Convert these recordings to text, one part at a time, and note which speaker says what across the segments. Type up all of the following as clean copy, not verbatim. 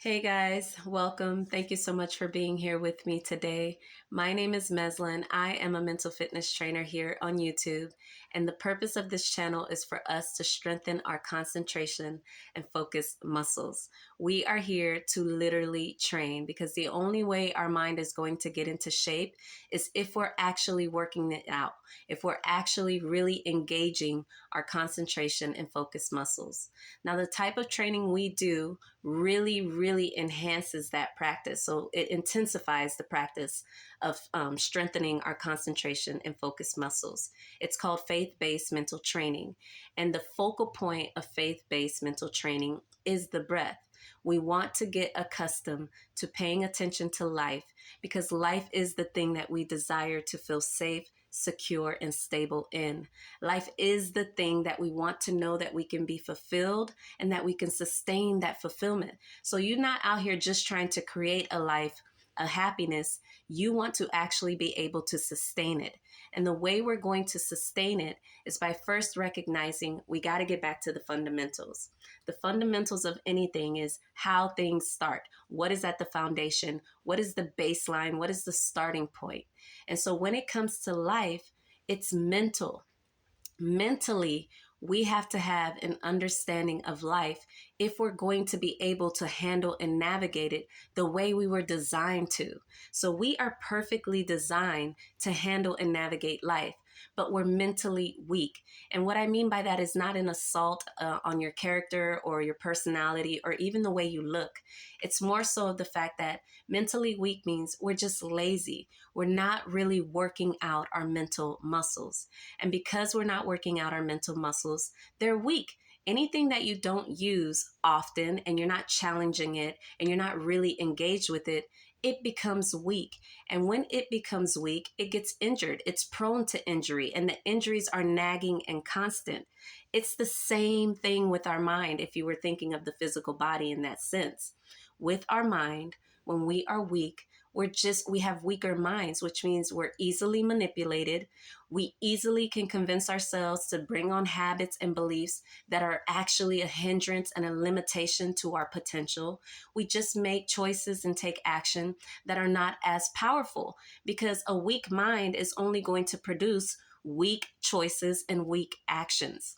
Speaker 1: Hey guys, welcome. Thank you so much for being here with me today. My name is Meslin. I am a mental fitness trainer here on YouTube, and the purpose of this channel is for us to strengthen our concentration and focus muscles. We are here to literally train because the only way our mind is going to get into shape is if we're actually working it out, if we're actually really engaging our concentration and focus muscles. Now, the type of training we do really enhances that practice. So it intensifies the practice of strengthening our concentration and focus muscles. It's called faith-based mental training. And the focal point of faith-based mental training is the breath. We want to get accustomed to paying attention to life because life is the thing that we desire to feel safe, secure, and stable in. Life is the thing that we want to know that we can be fulfilled and that we can sustain that fulfillment. So you're not out here just trying to create a life, a happiness. You want to actually be able to sustain it. And the way we're going to sustain it is by first recognizing we got to get back to the fundamentals. The fundamentals of anything is how things start. What is at the foundation? What is the baseline? What is the starting point? And so when it comes to life, it's mental. Mentally, we have to have an understanding of life if we're going to be able to handle and navigate it the way we were designed to. So we are perfectly designed to handle and navigate life, but we're mentally weak. And what I mean by that is not an assault on your character or your personality or even the way you look. It's more so of the fact that mentally weak means we're just lazy. We're not really working out our mental muscles. And because we're not working out our mental muscles, they're weak. Anything that you don't use often and you're not challenging it and you're not really engaged with it, it becomes weak. And when it becomes weak, it gets injured. It's prone to injury, and the injuries are nagging and constant. It's the same thing with our mind if you were thinking of the physical body in that sense. With our mind, when we are weak, we have weaker minds, which means we're easily manipulated. We easily can convince ourselves to bring on habits and beliefs that are actually a hindrance and a limitation to our potential. We just make choices and take action that are not as powerful because a weak mind is only going to produce weak choices and weak actions.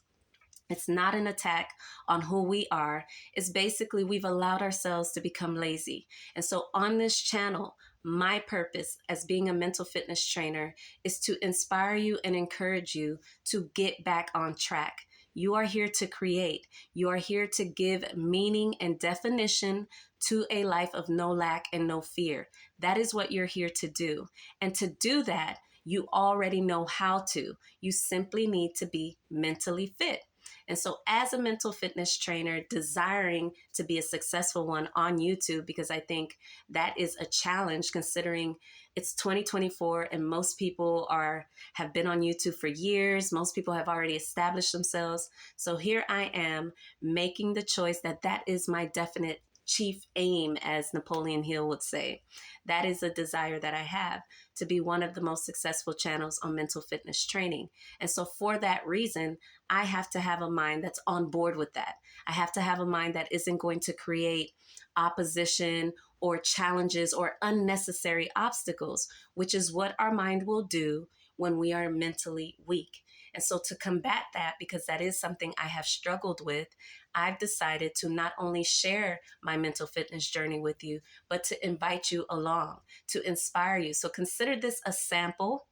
Speaker 1: It's not an attack on who we are. It's basically we've allowed ourselves to become lazy. And so on this channel, my purpose as being a mental fitness trainer is to inspire you and encourage you to get back on track. You are here to create. You are here to give meaning and definition to a life of no lack and no fear. That is what you're here to do. And to do that, you already know how to. You simply need to be mentally fit. And so as a mental fitness trainer, desiring to be a successful one on YouTube, because I think that is a challenge considering it's 2024 and most people have been on YouTube for years. Most people have already established themselves. So here I am making the choice that is my definite chief aim, as Napoleon Hill would say. That is a desire that I have to be one of the most successful channels on mental fitness training. And so for that reason, I have to have a mind that's on board with that. I have to have a mind that isn't going to create opposition or challenges or unnecessary obstacles, which is what our mind will do when we are mentally weak. And so to combat that, because that is something I have struggled with, I've decided to not only share my mental fitness journey with you, but to invite you along, to inspire you. So consider this a sample.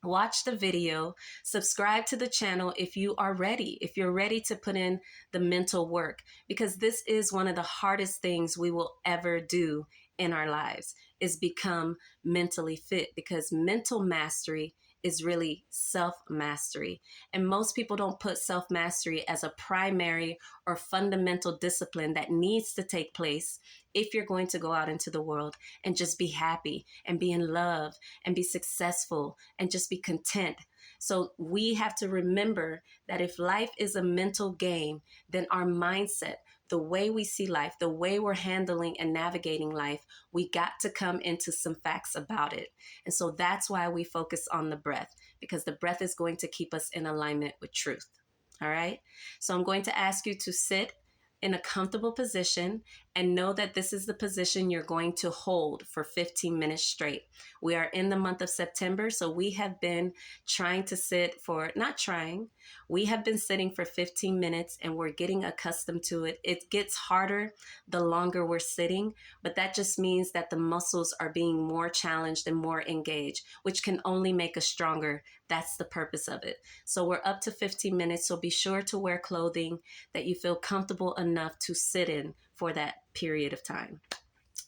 Speaker 1: Watch the video, subscribe to the channel if you are ready, if you're ready to put in the mental work, because this is one of the hardest things we will ever do in our lives is become mentally fit, because mental mastery is really self-mastery. And most people don't put self-mastery as a primary or fundamental discipline that needs to take place if you're going to go out into the world and just be happy and be in love and be successful and just be content. So we have to remember that if life is a mental game, then our mindset, the way we see life, the way we're handling and navigating life, we got to come into some facts about it. And so that's why we focus on the breath, because the breath is going to keep us in alignment with truth. All right. So I'm going to ask you to sit in a comfortable position and know that this is the position you're going to hold for 15 minutes straight. We are in the month of September, so we have been trying to sit for, not trying, we have been sitting for 15 minutes and we're getting accustomed to it. It gets harder the longer we're sitting, but that just means that the muscles are being more challenged and more engaged, which can only make us stronger. That's the purpose of it. So we're up to 15 minutes, so be sure to wear clothing that you feel comfortable enough to sit in for that period of time.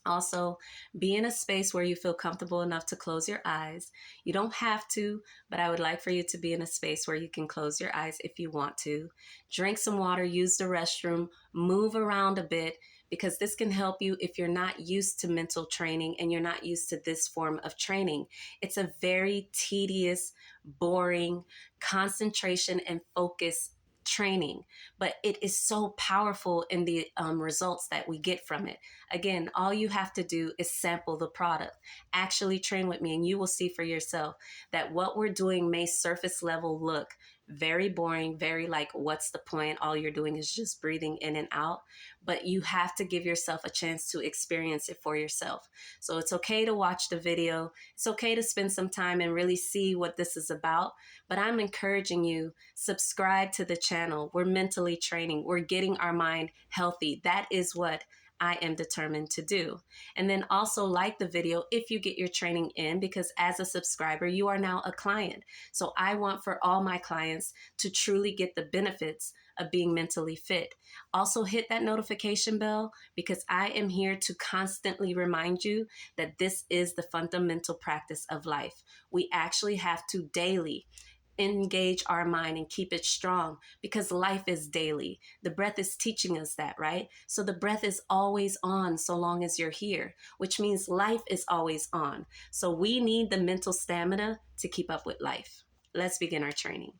Speaker 1: Also, be in a space where you feel comfortable enough to close your eyes. You don't have to, but I would like for you to be in a space where you can close your eyes if you want to. Drink some water, use the restroom, move around a bit, because this can help you if you're not used to mental training and you're not used to this form of training. It's a very tedious, boring, concentration and focus training, but it is so powerful in the results that we get from it. Again, all you have to do is sample the product. Actually train with me and you will see for yourself that what we're doing may surface level look very boring, very like, what's the point? All you're doing is just breathing in and out. But you have to give yourself a chance to experience it for yourself. So it's okay to watch the video. It's okay to spend some time and really see what this is about. But I'm encouraging you, subscribe to the channel. We're mentally training. We're getting our mind healthy. That is what I am determined to do. And then also like the video if you get your training in, because as a subscriber, you are now a client. So I want for all my clients to truly get the benefits of being mentally fit. Also hit that notification bell, because I am here to constantly remind you that this is the fundamental practice of life. We actually have to daily engage our mind and keep it strong, because life is daily. The breath is teaching us that, right? So the breath is always on so long as you're here, which means life is always on. So we need the mental stamina to keep up with life. Let's begin our training.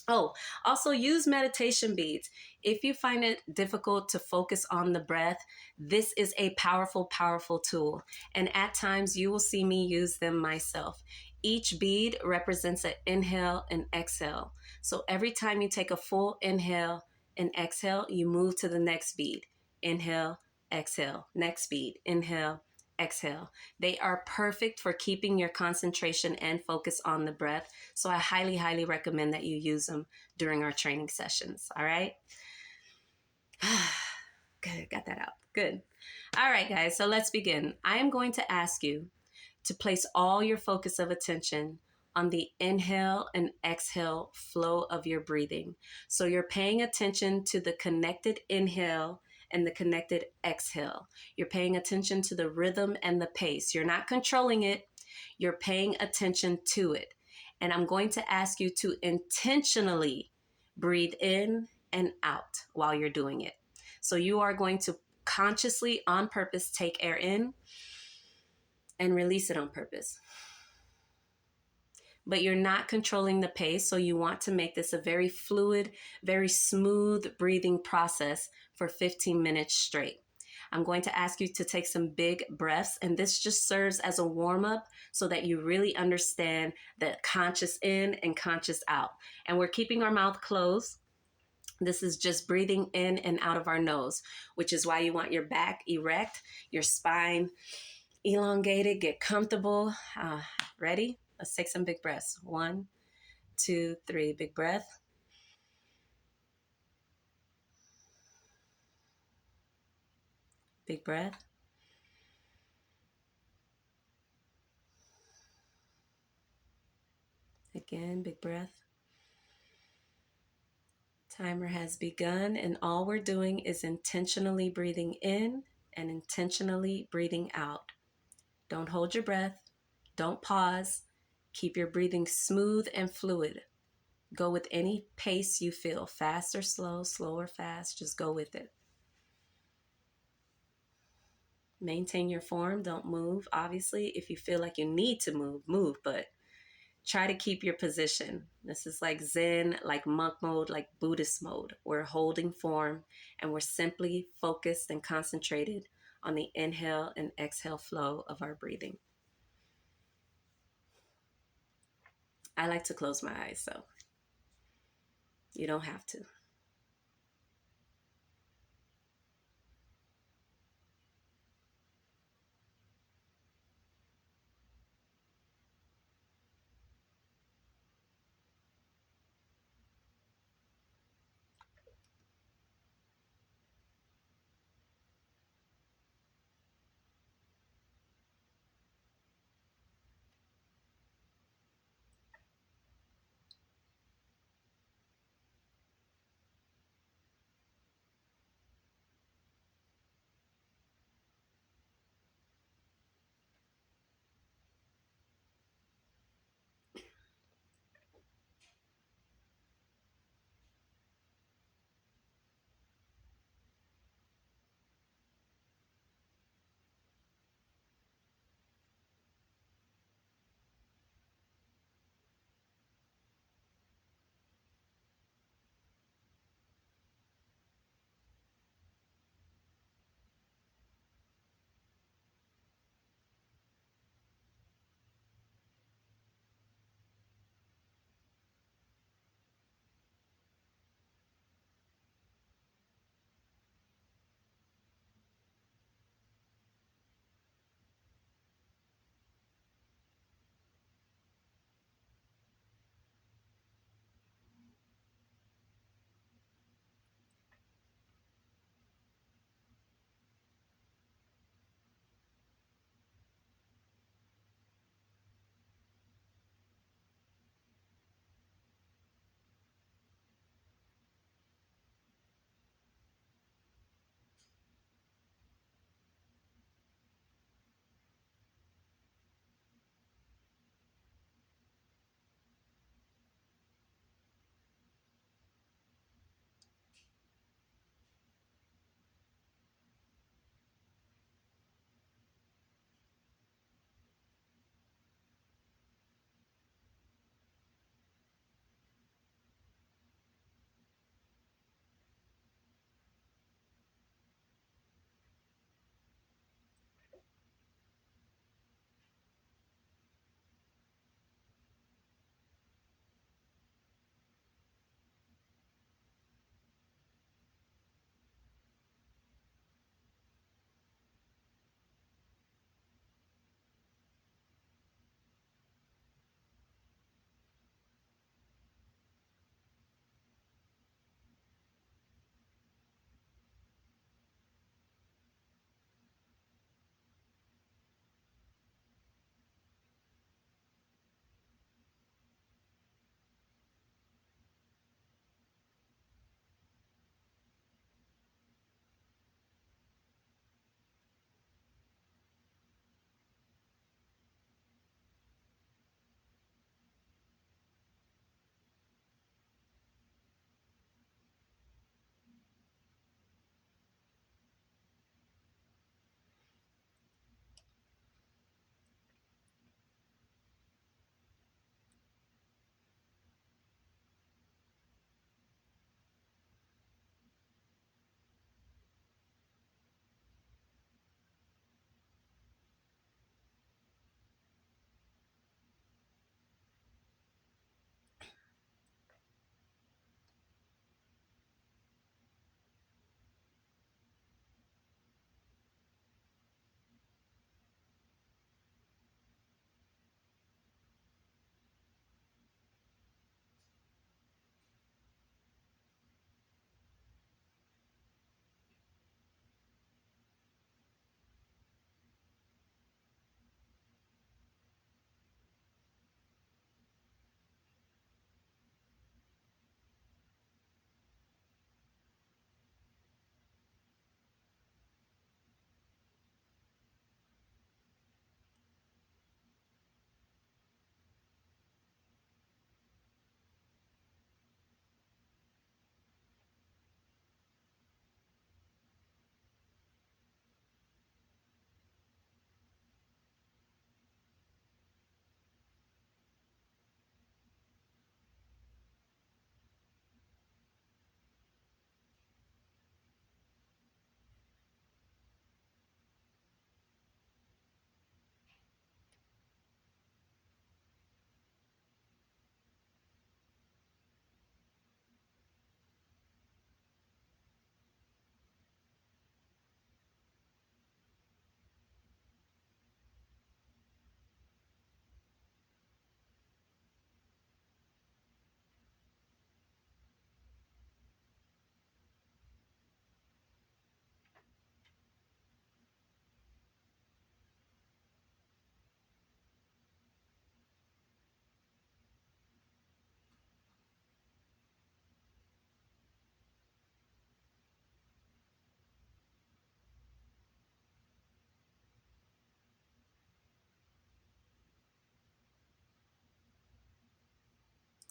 Speaker 1: Oh, also use meditation beads. If you find it difficult to focus on the breath, this is a powerful, powerful tool. And at times you will see me use them myself. Each bead represents an inhale and exhale. So every time you take a full inhale and exhale, you move to the next bead. Inhale, exhale, next bead, inhale, exhale. They are perfect for keeping your concentration and focus on the breath. So I highly, highly recommend that you use them during our training sessions. All right. Good. Got that out. Good. All right, guys. So let's begin. I am going to ask you to place all your focus of attention on the inhale and exhale flow of your breathing. So you're paying attention to the connected inhale and the connected exhale. You're paying attention to the rhythm and the pace. You're not controlling it. You're paying attention to it. And I'm going to ask you to intentionally breathe in and out while you're doing it. So you are going to consciously, on purpose, take air in and release it on purpose. But you're not controlling the pace, so you want to make this a very fluid, very smooth breathing process for 15 minutes straight. I'm going to ask you to take some big breaths, and this just serves as a warm-up so that you really understand the conscious in and conscious out. And we're keeping our mouth closed. This is just breathing in and out of our nose, which is why you want your back erect, your spine elongated, get comfortable. Ready? Let's take some big breaths. 1, 2, 3, big breath. Big breath. Again, big breath. Timer has begun, and all we're doing is intentionally breathing in and intentionally breathing out. Don't hold your breath. Don't pause. Keep your breathing smooth and fluid. Go with any pace you feel, fast or slow, slow or fast, just go with it. Maintain your form, don't move. Obviously, if you feel like you need to move, move, but try to keep your position. This is like Zen, like monk mode, like Buddhist mode. We're holding form and we're simply focused and concentrated on the inhale and exhale flow of our breathing. I like to close my eyes, so you don't have to.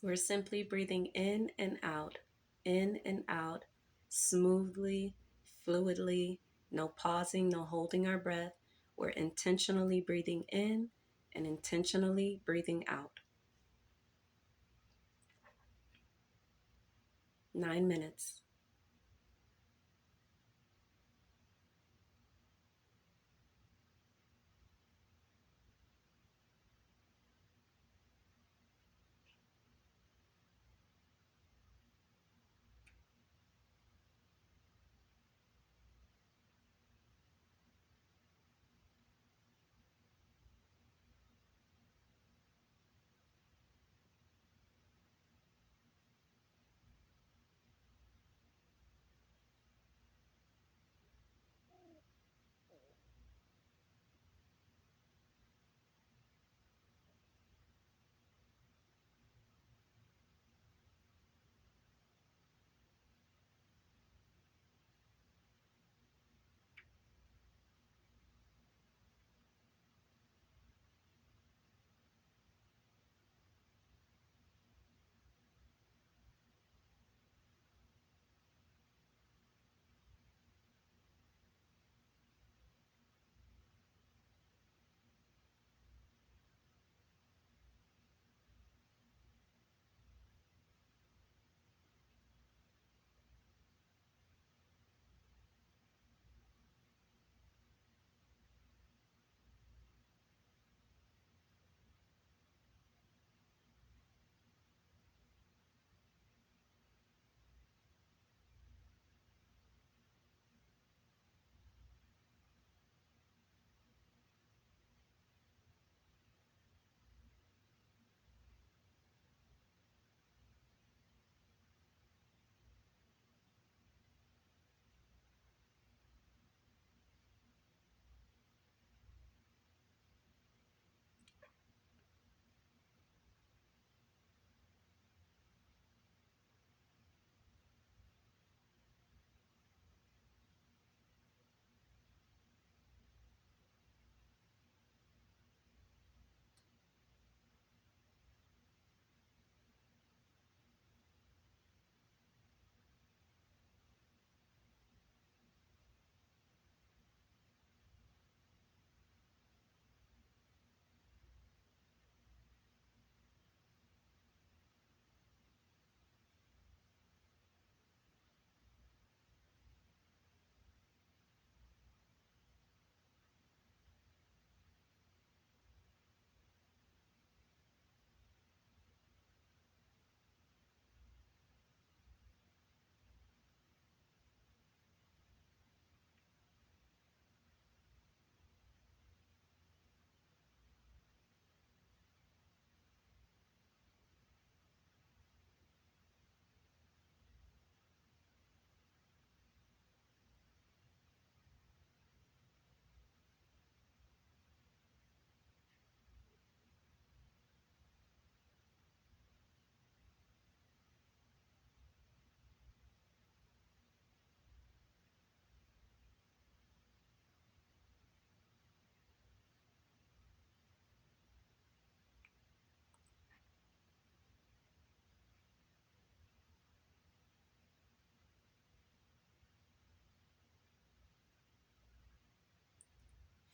Speaker 1: We're simply breathing in and out, smoothly, fluidly, no pausing, no holding our breath. We're intentionally breathing in and intentionally breathing out. 9 minutes.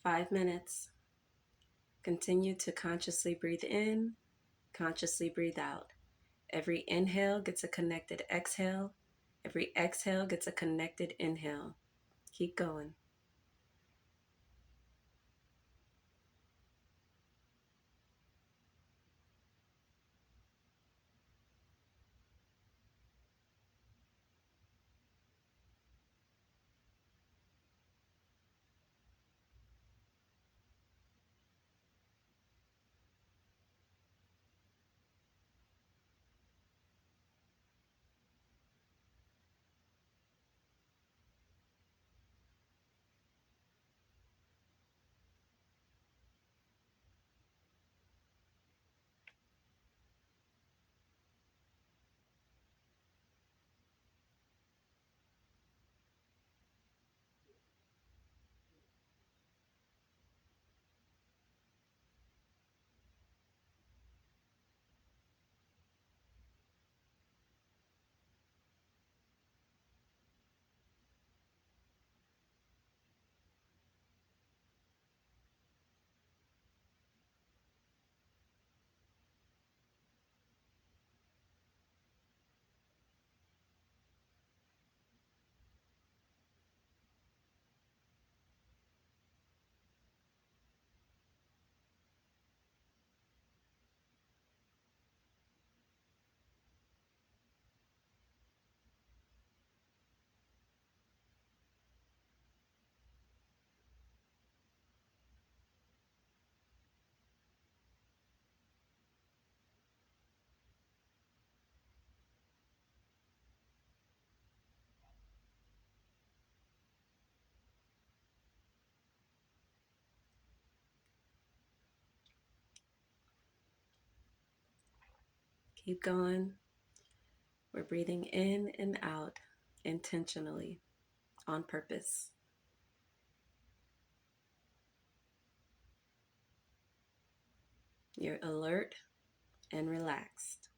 Speaker 1: Five minutes. Continue to consciously breathe in, consciously breathe out. Every inhale gets a connected exhale. Every exhale gets a connected inhale. Keep going. Keep going. We're breathing in and out intentionally, on purpose. You're alert and relaxed.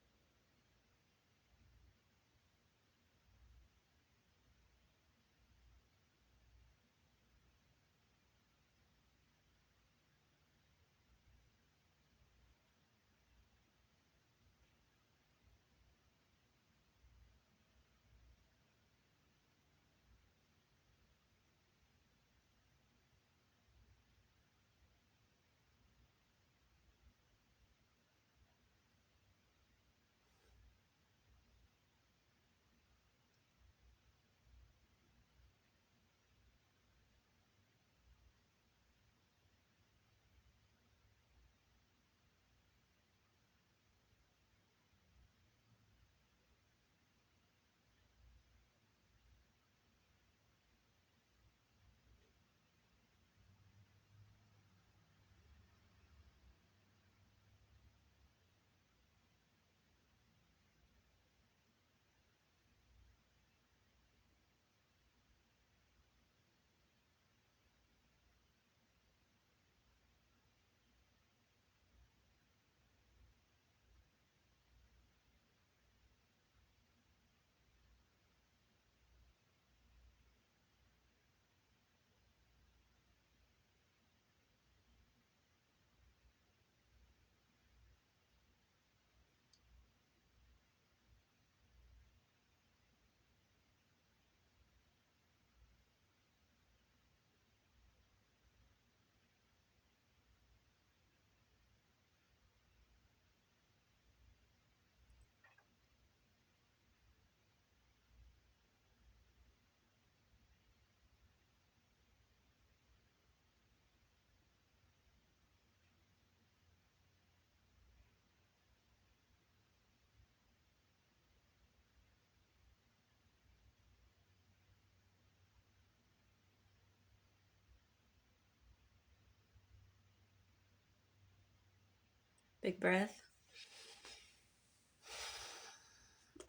Speaker 1: Big breath.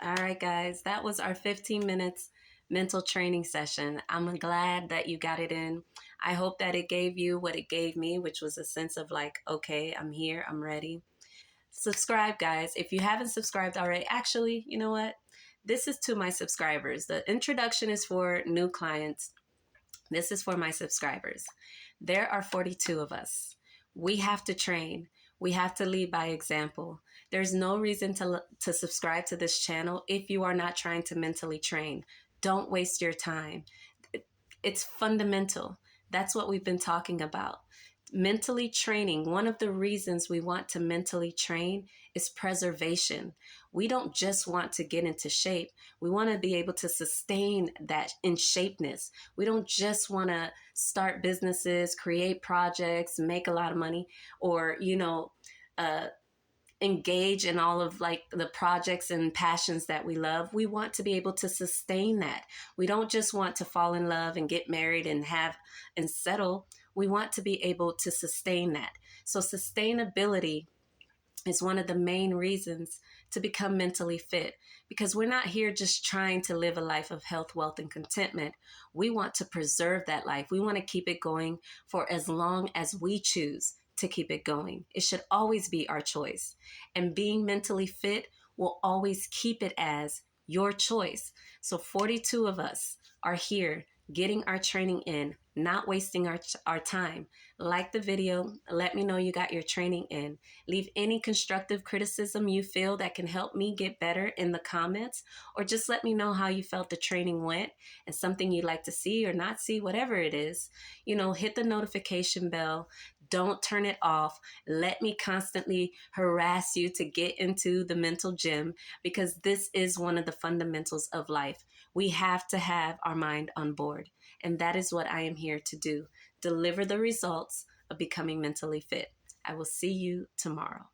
Speaker 1: All right, guys, that was our 15 minutes mental training session. I'm glad that you got it in. I hope that it gave you what it gave me, which was a sense of like, okay, I'm here, I'm ready. Subscribe, guys. If you haven't subscribed already, actually, you know what? This is to my subscribers. The introduction is for new clients. This is for my subscribers. There are 42 of us. We have to train. We have to lead by example. There's no reason to subscribe to this channel if you are not trying to mentally train. Don't waste your time. It's fundamental. That's what we've been talking about. Mentally training, one of the reasons we want to mentally train is preservation. We don't just want to get into shape. We want to be able to sustain that in shapeness. We don't just want to start businesses, create projects, make a lot of money, or, engage in all of like the projects and passions that we love. We want to be able to sustain that. We don't just want to fall in love and get married and have and settle. We want to be able to sustain that. So sustainability is one of the main reasons to become mentally fit, because we're not here just trying to live a life of health, wealth, and contentment. We want to preserve that life. We want to keep it going for as long as we choose to keep it going. It should always be our choice. And being mentally fit will always keep it as your choice. So 42 of us are here getting our training in, not wasting our time. Like the video, let me know you got your training in. Leave any constructive criticism you feel that can help me get better in the comments, or just let me know how you felt the training went and something you'd like to see or not see, whatever it is. Hit the notification bell. Don't turn it off. Let me constantly harass you to get into the mental gym, because this is one of the fundamentals of life. We have to have our mind on board. And that is what I am here to do. Deliver the results of becoming mentally fit. I will see you tomorrow.